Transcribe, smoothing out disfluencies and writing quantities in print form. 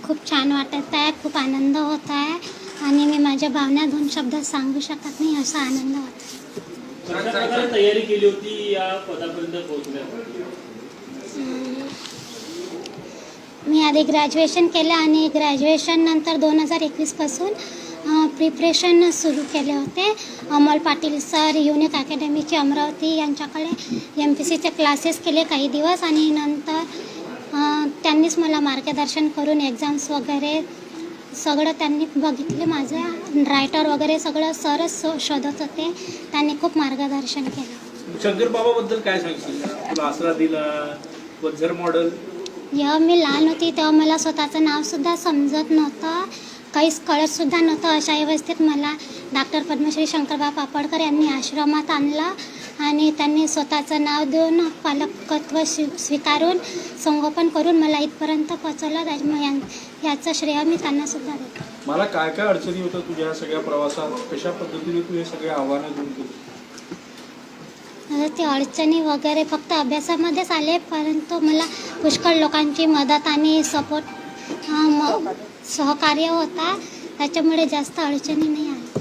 खूप छान वाटत आहे, खूप आनंद होत आहे आणि मी माझ्या भावना 2 शब्दात सांगू शकत नाही, असा आनंद होत आहे. कशा प्रकारे तयारी केली होती या पदापर्यंत पोहोचण्यासाठी? मी आधी ग्रॅज्युएशन केलं आणि ग्रॅज्युएशन नंतर 2021 पासून प्रिपरेशन सुरू केले होते. अमोल पाटील सर युनिक अकॅडमीचे अमरावती यांच्याकडे MPCचे क्लासेस केले काही दिवस आणि नंतर त्यांनीच मला मार्गदर्शन करून एक्झाम्स वगैरे सगळं त्यांनी बघितले. माझं रायटर वगैरे सगळं सरच शोधत होते, त्यांनी खूप मार्गदर्शन केलं. शंकर बाबाबद्दल काय सांगशील? तुला आसरा दिला, वंझर मॉडेल. जेव्हा मी लहान होती तेव्हा मला स्वतःचं नावसुद्धा समजत नव्हतं, काहीच कळतसुद्धा नव्हतं. अशा अवस्थेत मला डॉक्टर पद्मश्री शंकरबा पापडकर यांनी आश्रमात आणलं आणि त्यांनी स्वतःचं नाव देऊन पालकत्व स्वीकारून संगोपन करून मला इथपर्यंत पोचवलं. याचं श्रेय मी त्यांनासुद्धा देतो. मला काय काय अडचणी होत्या तुझ्या सगळ्या प्रवासात? कशा पद्धतीने तू हे सगळे आव्हानं घेऊन केली? ते अडचणी वगैरे फक्त अभ्यासामध्येच आले, परंतु मला पुष्कळ लोकांची मदत आणि सपोर्ट सहकार्य होता, त्याच्यामुळे जास्त अडचणी नाही आल्या.